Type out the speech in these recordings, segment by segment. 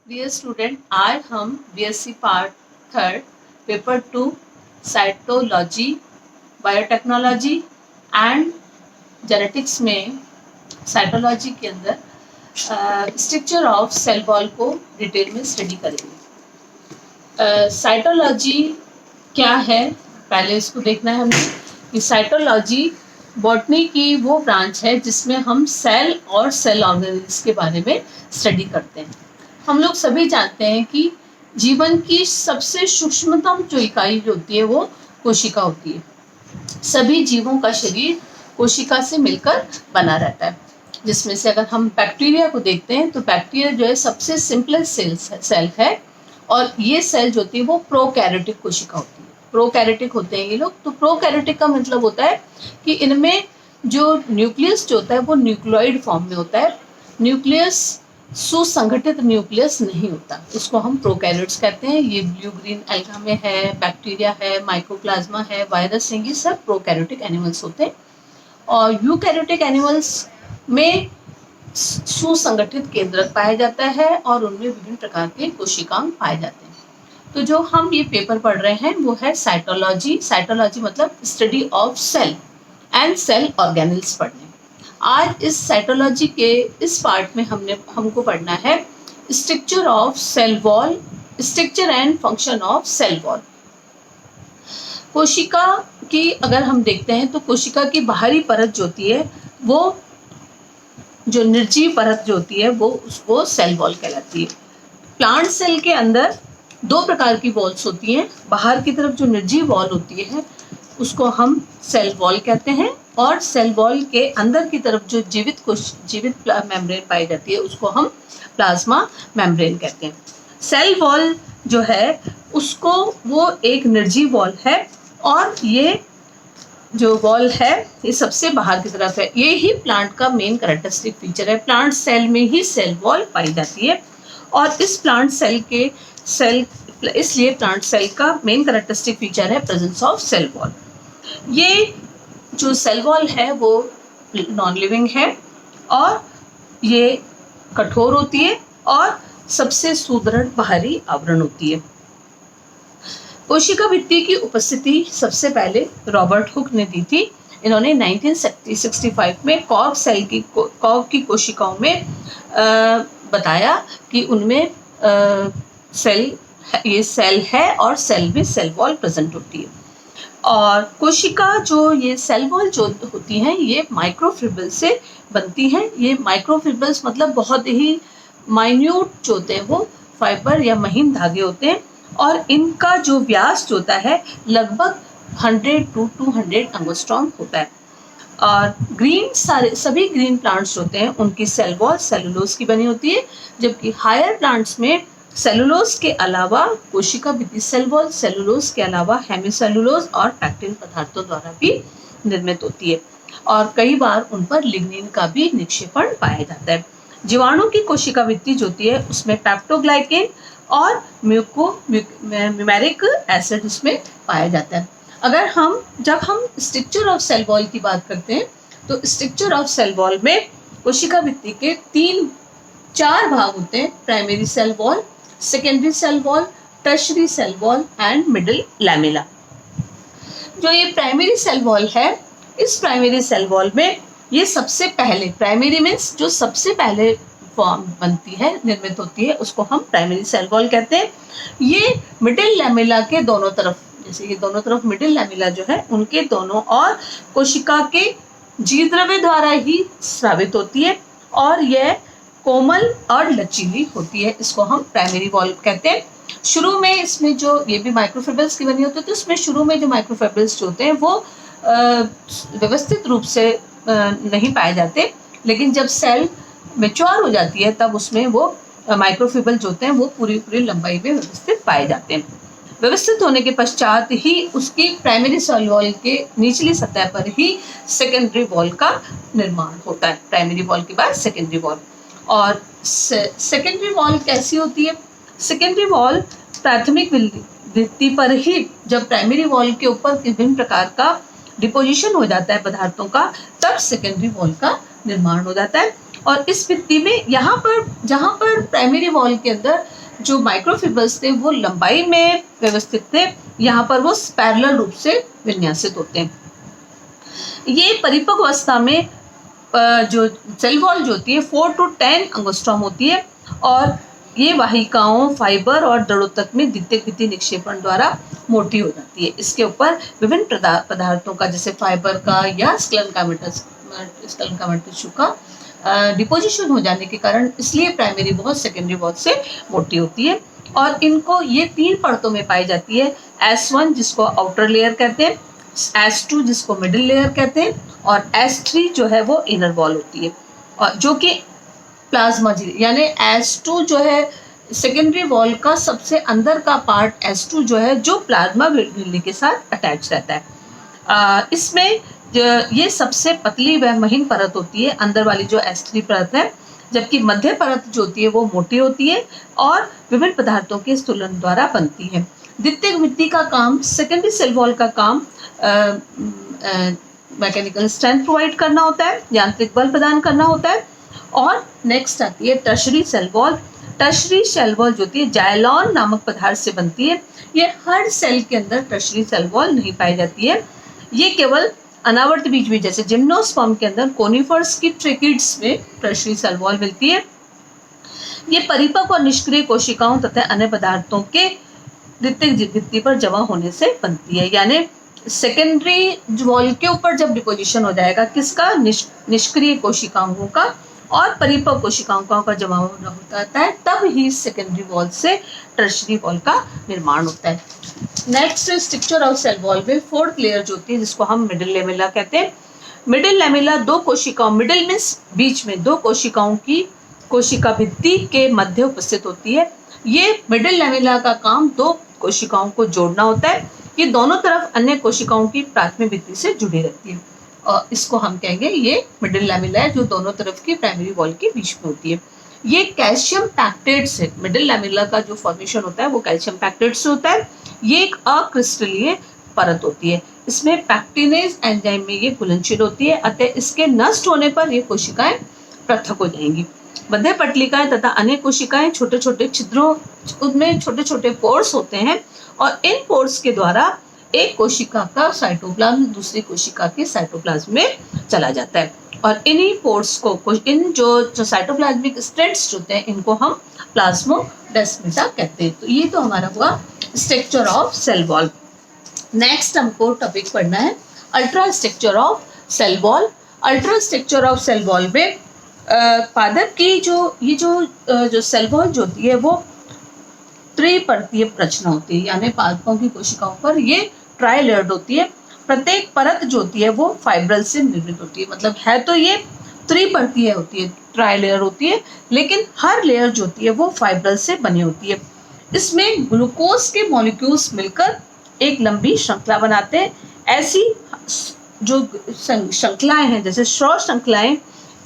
Dear student, आज हम BSc part third paper 2 cytology, biotechnology and genetics में cytology के अंदर स्ट्रक्चर ऑफ सेल वॉल को डिटेल में स्टडी करेंगे। साइटोलॉजी क्या है, पहले इसको देखना है हमें कि साइटोलॉजी बॉटनी की वो ब्रांच है जिसमें हम सेल और सेल ऑर्गेनिल्स के बारे में स्टडी करते हैं। हम लोग सभी जानते हैं कि जीवन की सबसे सूक्ष्मतम जो इकाई होती है वो कोशिका होती है। सभी जीवों का शरीर कोशिका से मिलकर बना रहता है, जिसमें से अगर हम बैक्टीरिया को देखते हैं तो बैक्टीरिया जो है सबसे सिंपलेस्ट सेल है और ये सेल जो होती है वो प्रोकैरियोटिक कोशिका होती है। प्रोकैरियोटिक होते हैं ये लोग। तो प्रोकैरियोटिक का मतलब होता है कि इनमें जो न्यूक्लियस जो होता है वो न्यूक्लियोइड फॉर्म में होता है। न्यूक्लियस सुसंगठित न्यूक्लियस नहीं होता, इसको हम प्रोकैरियोट्स कहते हैं। ये ब्लू ग्रीन एल्गा में है, बैक्टीरिया है, माइकोप्लाज्मा है, वायरस है, ये सब प्रोकैरियोटिक एनिमल्स होते हैं। और यूकैरियोटिक एनिमल्स में सुसंगठित केंद्रक पाया जाता है और उनमें विभिन्न प्रकार के कोशिकांग पाए जाते हैं। तो जो हम ये पेपर पढ़ रहे हैं वो है साइटोलॉजी। साइटोलॉजी मतलब study of cell and cell organelles पढ़ने। आज इस साइटोलॉजी के इस पार्ट में हमको पढ़ना है structure of cell wall, structure and function of cell wall. कोशिका की अगर हम देखते हैं तो कोशिका की बाहरी परत जो होती है वो जो निर्जीव परत जो होती है वो सेल वॉल कहलाती है। प्लांट सेल के अंदर दो प्रकार की वॉल्स होती हैं। बाहर की तरफ जो निर्जीव वॉल होती है उसको हम सेल वॉल कहते हैं और सेल वॉल के अंदर की तरफ जो जीवित मेम्ब्रेन पाई जाती है उसको हम प्लाज्मा मेम्ब्रेन कहते हैं। सेल वॉल जो है उसको वो एक निर्जीव वॉल है और ये जो वॉल है ये सबसे बाहर की तरफ है। ये ही प्लांट का मेन कैरेक्टरिस्टिक फीचर है। प्लांट सेल में ही सेल वॉल पाई जाती है और इस प्लांट सेल इसलिए प्लांट सेल का मेन कैरेक्टरिस्टिक फीचर है प्रेजेंस ऑफ सेल वॉल। ये जो सेल वॉल है वो नॉन लिविंग है और ये कठोर होती है और सबसे सुदृढ़ बाहरी आवरण होती है। कोशिका भित्ति की उपस्थिति सबसे पहले रॉबर्ट हुक ने दी थी। इन्होंने 1965 में कॉर्क की कोशिकाओं में बताया कि उनमें ये सेल है और सेल में सेल वॉल प्रेजेंट होती है। और कोशिका जो ये सेल वॉल जो होती हैं ये माइक्रोफिब्रिल से बनती हैं। ये माइक्रोफिब्रिल्स मतलब बहुत ही माइन्यूट जो होते हैं वो फाइबर या महीन धागे होते हैं और इनका जो व्यास जो होता है लगभग 100 to 200 एंगस्ट्रॉम होता है। और सभी ग्रीन प्लांट्स होते हैं उनकी सेल वॉल सेलुलोज की बनी होती है, जबकि हायर प्लांट्स में सेलुलोज के अलावा कोशिका भित्ति सेल वॉल सेलुलोज के अलावा हेमिसेलुलोज और पैक्टिन पदार्थों द्वारा भी निर्मित होती है और कई बार उन पर लिग्निन का भी निक्षेपण पाया जाता है। जीवाणु की कोशिका भित्ति जो होती है उसमें पेप्टोग्लाइकेन और म्यूमेरिक एसिड उसमें पाया जाता है। जब हम स्ट्रक्चर ऑफ सेल वॉल की बात करते हैं तो स्ट्रक्चर ऑफ सेल वॉल में कोशिका भित्ति के 4 भाग होते हैं। Primary cell wall, secondary cell wall, tertiary cell wall and middle lamella. जो ये प्राइमरी सेल वॉल है, इस प्राइमरी सेल वॉल में ये सबसे पहले, प्राइमरी मीन्स जो सबसे पहले फॉर्म बनती है, निर्मित होती है, उसको हम प्राइमरी सेल वॉल कहते हैं। ये मिडिल लैमेला के दोनों तरफ, जैसे ये दोनों तरफ मिडिल लैमेला जो है उनके दोनों और कोशिका के जीवद्रव्य द्वारा ही स्रावित होती है और यह कोमल और लचीली होती है। इसको हम प्राइमरी वॉल कहते हैं। शुरू में इसमें जो ये भी माइक्रोफिब्रिल्स की बनी होती है तो इसमें शुरू में जो माइक्रोफिब्रिल्स होते हैं वो व्यवस्थित रूप से नहीं पाए जाते, लेकिन जब सेल मैच्योर हो जाती है तब उसमें वो माइक्रोफिब्रिल जो होते हैं वो पूरी लंबाई में व्यवस्थित पाए जाते हैं। व्यवस्थित होने के पश्चात ही उसकी प्राइमरी सेल वॉल के निचली सतह पर ही सेकेंडरी वॉल का निर्माण होता है। प्राइमरी वॉल के बाद सेकेंडरी वॉल। और सेकेंडरी वॉल कैसी होती है? सेकेंडरी वॉल प्राथमिक भित्ति पर ही जब प्राइमरी वॉल के ऊपर विभिन्न प्रकार का डिपोजिशन हो जाता है पदार्थों का, तब सेकेंडरी वॉल का निर्माण हो जाता है। और इस भित्ति में जहाँ पर प्राइमरी वॉल के अंदर जो माइक्रोफिब्रल्स थे वो लंबाई में व्यवस्थित थे, यहाँ पर वो पैरेलल रूप से विन्यासित होते हैं। ये परिपक्व अवस्था में जो सेल वॉल जो होती है 4 to 10 एंगस्ट्रॉम होती है और ये वाहिकाओं, फाइबर और दड़ोतक में द्वितीयक भित्ति निक्षेपण द्वारा मोटी हो जाती है। इसके ऊपर विभिन्न पदार्थों का जैसे फाइबर का या स्क्लेरकामेटस टिश्यू का डिपोजिशन हो जाने के कारण इसलिए प्राइमरी वॉल सेकेंडरी वॉल से मोटी होती है और इनको ये 3 परतों में पाई जाती है। S1 जिसको आउटर लेयर कहते हैं, S2 जिसको मिडिल लेयर कहते हैं और S3 जो है वो इनर वॉल होती है और जो कि प्लाज्मा झिल्ली यानी S2 जो है सेकेंडरी वॉल का सबसे अंदर का पार्ट S2 जो है जो प्लाज्मा झिल्ली के साथ अटैच रहता है। इसमें ये सबसे पतली व महीन परत होती है अंदर वाली जो S3 परत है, जबकि मध्य परत जो होती है वो मोटी होती है और विभिन्न पदार्थों के स्तुलन द्वारा बनती है। द्वितीयक भित्ति का काम, सेकेंडरी सेल वॉल का काम मैकेनिकल स्ट्रेंथ प्रोवाइड करना होता है, यांत्रिक बल प्रदान करना होता है। और नेक्स्ट आती है tertiary cell wall. Tertiary cell wall जो होती है जाइलॉन नामक पदार्थ से बनती है। ये हर सेल के अंदर टर्शरी सेल वॉल नहीं पाई जाती है, ये केवल अनावर्त बीज में जैसे जिम्नोस्पर्म के अंदर कोनिफर्स की ट्रेकिड्स में टर्शरी सेल वॉल मिलती है। ये परिपक्व और निष्क्रिय कोशिकाओं तथा अन्य पदार्थों के द्वितीयक भित्ति पर जमा होने से बनती है। यानी सेकेंडरी वॉल के ऊपर जब डिपोजिशन हो जाएगा किसका, निष्क्रिय कोशिकाओं का और परिपक्व कोशिकाओं का जमा होता है, तब ही सेकेंडरी वॉल से टर्शरी वॉल का निर्माण होता है। Next structure of cell wall में 4th लेयर जो होती है जिसको हम मिडिल लेमेला कहते हैं। मिडिल लेमेला 2 कोशिकाओं, मिडिल मीन्स बीच में 2 कोशिकाओं की कोशिका भित्ति के मध्य उपस्थित होती है। ये मिडिल लेमेला का काम 2 कोशिकाओं को जोड़ना होता है। ये दोनों तरफ अन्य कोशिकाओं की प्राथमिक भित्ति से जुड़ी रहती है और इसको हम कहेंगे ये मिडिल लेमेला है जो दोनों तरफ की प्राइमरी वॉल के बीच में होती है। ये कैल्शियम पैक्टेट से, मिडिल लेमेला का जो फॉर्मेशन होता है वो कैल्शियम पैक्टेट से होता है। ये एक अक्रिस्टलीय परत होती है, इसमें पैक्टिनेज एंजाइम में ये घुलनशील होती है, अतः इसके नष्ट होने पर ये कोशिकाएं पृथक हो जाएंगी। मध्य पटलिकाएं तथा अन्य कोशिकाएं छोटे छोटे छिद्रों, उनमें छोटे छोटे पोर्स होते हैं और इन पोर्स के द्वारा एक कोशिका का साइटोप्लाज्म दूसरी कोशिका के साइटोप्लाज्म में चला जाता है और इन्हीं पोर्स को, इन जो साइटोप्लाज्मिक स्टेट्स होते हैं इनको हम प्लाज्मोडेस्माटा कहते हैं। तो ये तो हमारा हुआ structure of cell wall. Next हमको टॉपिक पढ़ना है ultra structure of cell wall. Ultra structure of cell wall में पादप की जो सेल वॉल जो होती है वो त्रिपर्तीय रचना होती है, यानी पादपों की कोशिकाओं पर ये ट्राई लेयर्ड होती है। प्रत्येक परत जो होती है वो फाइब्रल से निर्मित होती है, मतलब है तो ये त्रिपर्तीय होती है, ट्राई लेयर होती है, लेकिन हर लेयर जो होती है वो फाइब्रल से बनी होती है। इसमें ग्लूकोज के मॉलिक्यूल्स मिलकर एक लंबी श्रृंखला बनाते हैं। ऐसी जो श्रृंखलाएं हैं जैसे स्ट्रॉ श्रृंखलाएं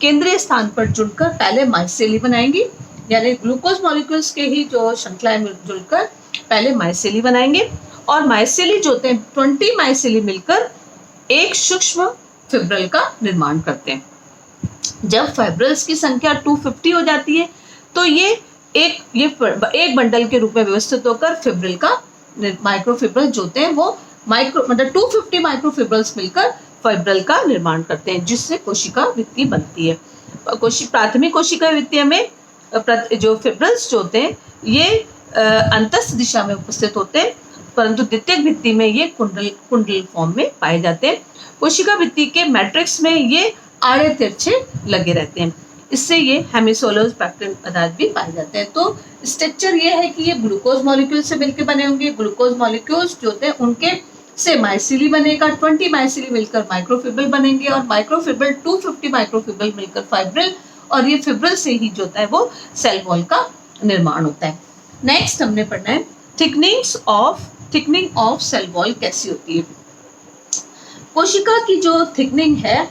केंद्रीय स्थान पर जुड़कर पहले माइसेली बनाएंगी, यानी ग्लूकोज मॉलिक्यूल्स के ही जो श्रृंखलाएं जुड़कर पहले माइसेली बनाएंगे और माइसेली जो होते हैं 20 माइसेली मिलकर एक सूक्ष्म फिब्रिल का निर्माण करते हैं। जब फाइब्रिल्स की संख्या 250 हो जाती है तो ये एक बंडल के रूप में व्यवस्थित होकर फिब्रिल का माइक्रोफिब्रिल जो होते हैं वो मतलब 250 माइक्रोफिब्रिल्स मिलकर फाइब्रिल का निर्माण करते हैं, जिससे कोशिका भित्ति बनती है। प्राथमिक कोशिका भित्ति में जो फिब्रिल्स जो होते हैं ये अंतस्थ दिशा में उपस्थित होते हैं, परंतु द्वितीयक भित्ति में ये कुंडल फॉर्म में पाए जाते हैं। कोशिका भित्ति के मैट्रिक्स में ये आड़े तिरछे लगे रहते हैं, इससे ये हेमिसोलस पैक्टिन पदार्थ भी पाए जाते हैं। तो स्ट्रक्चर ये है कि ये ग्लूकोज मॉलिक्यूल से मिलकर बने होंगे। ग्लूकोज मॉलिक्यूल्स जो होते हैं उनके से माइसिली बनेगा, 20 माइसिली मिलकर माइक्रोफिब्रिल बनेंगे और माइक्रोफिब्रिल 250 माइक्रोफिब्रिल मिलकर फाइब्रिल, और ये फिब्रिल से ही जो होता है वो सेल वॉल का निर्माण होता है। नेक्स्ट हमने पढ़ना है थिकनिंग ऑफ सेल वॉल कैसी होती है। कोशिका की जो थिकनिंग है,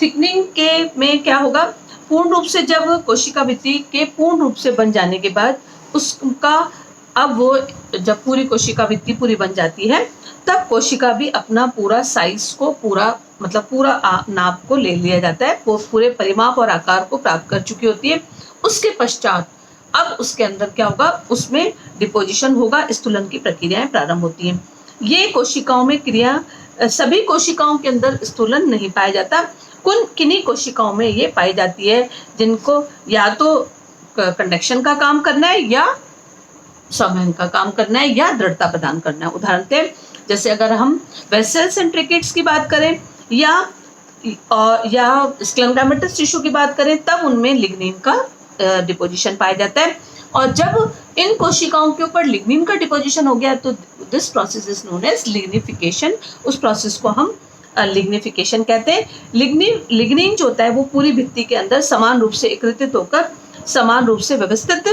थिकनिंग के में क्या होगा, पूर्ण रूप से जब कोशिका भित्ति के पूर्ण रूप से बन जाने के बाद उसका अब वो जब पूरी कोशिका भित्ति पूरी बन जाती है तब कोशिका भी अपना पूरा साइज को पूरा नाप को ले लिया जाता है, वो पूरे परिमाप और आकार को प्राप्त कर चुकी होती है। उसके पश्चात अब उसके अंदर क्या होगा, उसमें डिपोजिशन होगा, स्थूलन की प्रक्रियाएं प्रारंभ होती हैं। ये कोशिकाओं में क्रिया, सभी कोशिकाओं के अंदर स्थूलन नहीं पाया जाता, किन्हीं कोशिकाओं में ये पाई जाती है जिनको या तो कंडक्शन का काम करना है या संवहन का काम करना है या दृढ़ता प्रदान करना है। उदाहरण जैसे अगर हम वेसल्स एंड ट्रिकेट्स की बात करें या स्क्लेरोडर्मेटस टिश्यू की बात करें, तब उनमें लिग्निन का डिपोजिशन पाया जाता है। और जब इन कोशिकाओं के ऊपर लिग्निन का डिपोजिशन हो गया तो this process is known as lignification. उस प्रोसेस को हम लिग्निफिकेशन कहते हैं। लिग्निन जो होता है वो पूरी भित्ति के अंदर समान रूप से एकत्रित होकर समान रूप से व्यवस्थित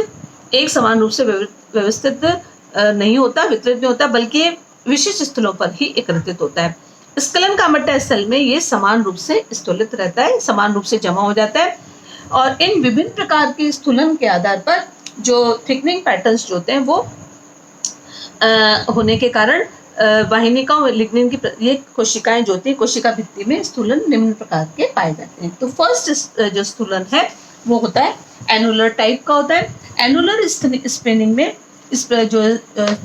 नहीं होता, वितरित नहीं होता, बल्कि विशिष्ट स्थलों पर ही एकत्रित होता है। स्खलन का मतलब है सेल में ये समान रूप से स्थूलित रहता है, समान रूप से जमा हो जाता है। और इन विभिन्न प्रकार के स्थूलन के आधार पर जो थिकनिंग पैटर्न्स जो होते हैं वो होने के कारण वाहिनिकाओं में लिग्निन की ये कोशिकाएं जो होती है, कोशिका भित्ति में स्थूलन निम्न प्रकार के पाए जाते हैं। तो फर्स्ट जो स्थूलन है वो होता है एनुलर टाइप का होता है। एनुलर स्पिनिंग में इस जो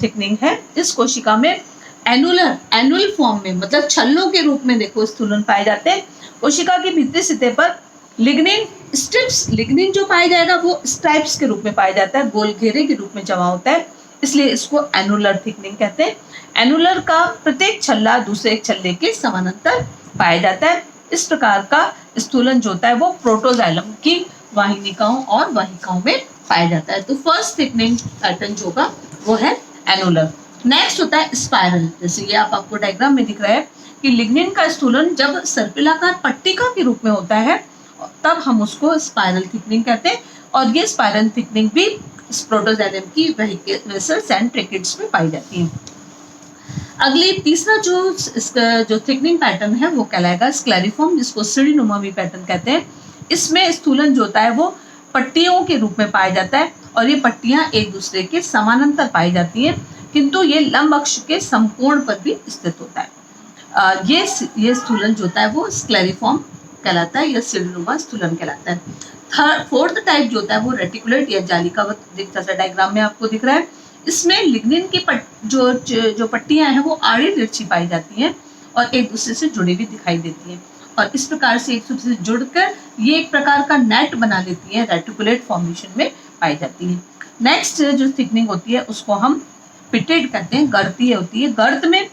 थिकनिंग है इस कोशिका में एनुअल फॉर्म में, मतलब छल्लों के रूप में देखो स्थूलन पाए जाते हैं। कोशिका की भीतरी सतह पर लिग्निन स्ट्रिप्स, लिग्निन जो पाया जाएगा वो स्ट्राइप्स के रूप में पाया जाता है, गोल घेरे के रूप में जमा होता है, इसलिए इसको एनुलर थिकनिंग कहते हैं। एनुलर का प्रत्येक छल्ला दूसरे एक छल्ले के समानांतर पाया जाता है। इस प्रकार का स्थूलन जो होता है वो प्रोटोजाइलम की वाहिनिकाओं और वाहिकाओं में पाया जाता है। तो फर्स्ट थिकनिंग पैटर्न जो होगा वो है एनुलर। नेक्स्ट होता है स्पाइरल। जैसे ये आपको डायग्राम में दिख रहा है कि लिग्निन का स्थूलन जब सर्पिलाकार पट्टिका के रूप में होता है तब हम उसको स्पाइरल थिकनिंग कहते हैं। और ये स्पाइरल थिकनिंग भी प्रोटोजाइलम की वेसल्स एंड ट्रिकेट्स में पाई जाती है। अगली तीसरा जो थिकनिंग पैटर्न है वो कहलाएगा स्क्लेरिफॉर्म, जिसको सीढ़ीनुमा भी पैटर्न कहते हैं। इसमें स्थूलन जो होता है वो पट्टियों के रूप में पाया जाता है और ये पट्टियां एक दूसरे के समानांतर पाई जाती हैं, किंतु ये लंब अक्ष के समकोण पर भी स्थित होता है। ये स्थूलन जो होता है वो स्क्लेरिफॉर्म कहलाता है या सीढ़ीनुमा स्थूलन कहलाता है। फोर्थ टाइप जो होता है वो रेटिकुलेट या जालिकावत, जैसा डायग्राम में आपको दिख रहा है। इसमें लिग्निन की जो पट्टियां हैं वो आड़ी तिरछी पाई जाती हैं और एक दूसरे से जुड़ी भी दिखाई देती हैं और इस प्रकार से एक दूसरे से जुड़कर ये एक प्रकार का नेट बना लेती है, रेटिकुलेट फॉर्मेशन में पाई जाती है। नेक्स्ट जो थिकनिंग होती है उसको हम पिटेड कहते हैं, गर्तीय होती है। गर्त में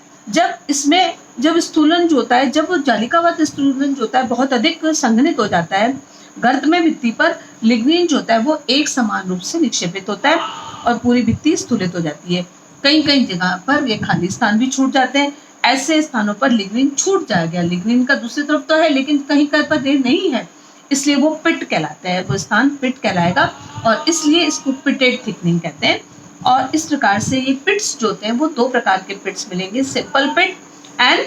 जब स्थूलन जो होता है, जब जालिकावत स्थूलन जो होता है बहुत अधिक संघनित हो जाता है, गर्त में भित्ति पर लिग्निन जो होता है वो एक समान रूप से निक्षेपित होता है और पूरी भित्ति स्थूलित हो जाती है। कई जगह पर ये खाली स्थान भी छूट जाते हैं। ऐसे स्थानों पर लिग्निन छूट जाएगा, लिग्निन का दूसरी तरफ तो है लेकिन कहीं पर नहीं है, इसलिए वो पिट कहलाता है, वो स्थान पिट कहलाएगा और इसलिए इसको पिटेड थिकनिंग कहते हैं। और इस प्रकार से ये पिट्स जो होते हैं वो दो प्रकार के पिट्स मिलेंगे, सिंपल पिट एंड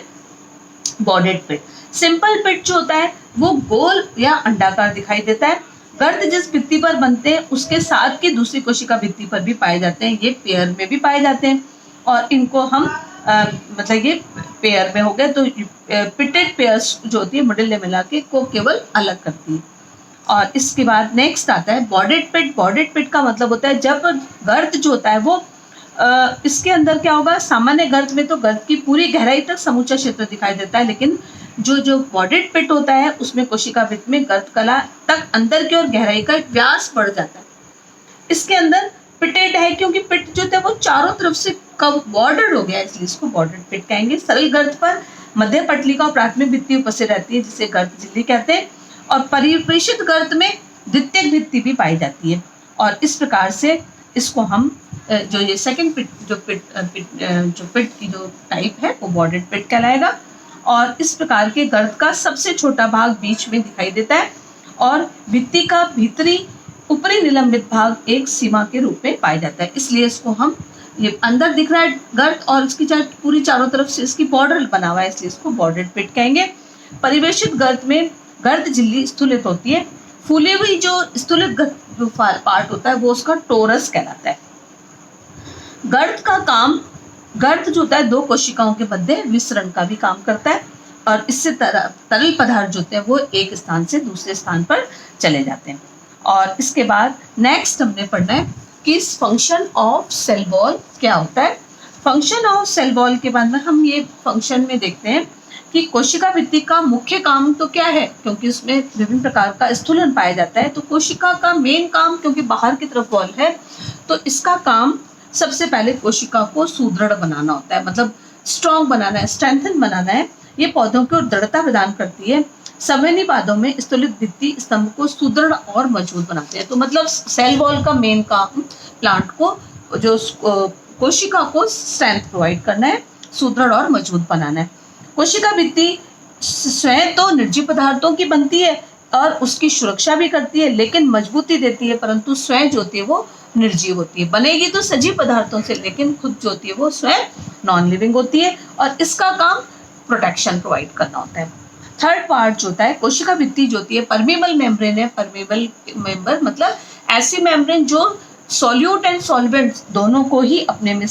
बॉडेड पिट। सिंपल पिट जो होता है वो गोल या अंडाकार दिखाई देता है। गर्त जिस भित्ति पर बनते हैं उसके साथ की दूसरी कोशिका भित्ति पर भी पाए जाते हैं, ये पेयर में भी पाए जाते हैं और इनको हम मतलब ये पेयर में हो गए तो पिटेड पेयर्स जो होती है मिडिल लेमेला के को केवल अलग करती है। और इसके बाद नेक्स्ट आता है बॉडेड पिट। बॉडेड पिट का मतलब होता है जब गर्त जो होता है वो इसके अंदर क्या होगा, सामान्य गर्त में तो गर्त की पूरी गहराई तक समूचा क्षेत्र दिखाई देता है, लेकिन जो बॉडेड पिट होता है उसमें कोशिका भित्ति में गर्त कला तक अंदर की ओर गहराई का व्यास बढ़ जाता है। इसके अंदर पिटेड है क्योंकि पिट जो है वो चारों तरफ से कब बॉर्डर्ड हो गया, इसलिए इसको बॉर्डर्ड पिट कहेंगे। सरल गर्त पर मध्य पटलिका और प्राथमिक भित्ति उपस्थित रहती है जिसे गर्त झिल्ली कहते हैं और परिवेशित गर्त में द्वितीयक भित्ति भी पाई जाती है और इस प्रकार से इसको हम जो ये सेकंड पिट की जो टाइप है वो बॉर्डर्ड पिट कहलाएगा। और इस प्रकार के गर्त का सबसे छोटा भाग बीच में दिखाई देता है और भित्ति का भीतरी ऊपरी निलंबित भाग एक सीमा के रूप में पाया जाता है, इसलिए इसको हम ये अंदर दिख रहा है गर्त और इसकी पूरी चारों तरफ से इसकी बॉर्डर बना हुआ है, इसलिए इसको बॉर्डर्ड पिट कहेंगे। परिवेशित गर्त में गर्त झिल्ली स्थूलित होती है। फूली हुई जो स्थूलित जो पार्ट होता है वो उसका टोरस कहलाता है। गर्त जो होता है दो कोशिकाओं के मध्य विसरण का भी काम करता है और इससे तरल पदार्थ जो होते हैं वो एक स्थान से दूसरे स्थान पर चले जाते हैं। और इसके बाद नेक्स्ट हमने पढ़ना है कि फंक्शन ऑफ सेल वॉल क्या होता है। फंक्शन ऑफ सेल वॉल के बाद में हम ये फंक्शन में देखते हैं कि कोशिका भित्ति का मुख्य काम तो क्या है, क्योंकि उसमें विभिन्न प्रकार का स्थूलन पाया जाता है। तो कोशिका का मेन काम, क्योंकि बाहर की तरफ वॉल है, तो इसका काम सबसे पहले कोशिका को सुदृढ़ बनाना होता है, मतलब स्ट्रॉन्ग बनाना है, स्ट्रेंथन बनाना है। ये पौधों को दृढ़ता प्रदान करती है। संवहनी पादों में स्थूलित भित्ति स्तंभ को सुदृढ़ और मजबूत बनाते हैं। तो मतलब सेल वॉल का मेन काम प्लांट को, जो कोशिका को स्ट्रेंथ प्रोवाइड करना है, सुदृढ़ और मजबूत बनाना है। कोशिका भित्ति स्वयं तो निर्जीव पदार्थों की बनती है और उसकी सुरक्षा भी करती है, लेकिन मजबूती देती है, परंतु स्वयं जो होती है वो निर्जीव होती है। बनेगी तो सजीव पदार्थों से, लेकिन खुद जो होती है वो स्वयं नॉन लिविंग होती है और इसका काम प्रोटेक्शन प्रोवाइड करना होता है। थर्ड पार्ट जो होता है, कोशिका भित्ति जो होती है परमेबल मेम्ब्रेन है। परमेबल मेम्बर मतलब ऐसी मेम्ब्रेन जो सॉल्यूट एंड सॉल्वेंट दोनों को ही अपने में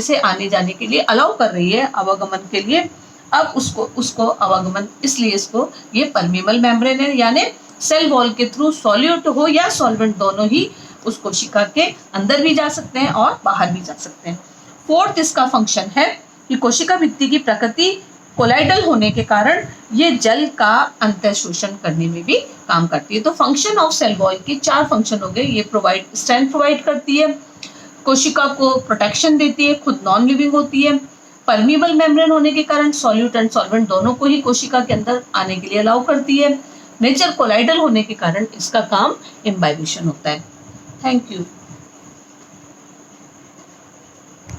से आने जाने के लिए अलाउ कर रही है, आवागमन के लिए। अब उसको आवागमन, इसलिए इसको ये परमेबल मेम्ब्रेन है, यानी सेल वॉल के थ्रू सॉल्यूट हो या सॉल्वेंट दोनों ही उस कोशिका के अंदर भी जा सकते हैं और बाहर भी जा सकते हैं। फोर्थ इसका फंक्शन है कि कोशिका भित्ति की प्रकृति कोलाइडल होने के कारण ये जल का अंतः शोषण करने में भी काम करती है। तो फंक्शन ऑफ सेल वॉल के 4 फंक्शन हो गए। ये स्ट्रेंथ प्रोवाइड करती है, कोशिका को प्रोटेक्शन देती है, खुद नॉन लिविंग होती है, परमीबल मेम्ब्रेन होने के कारण सॉल्यूट एंड सॉल्वेंट दोनों को ही कोशिका के अंदर आने के लिए अलाउ करती है, नेचर कोलाइडल होने के कारण इसका काम इम्बाइबिशन होता है। Thank you.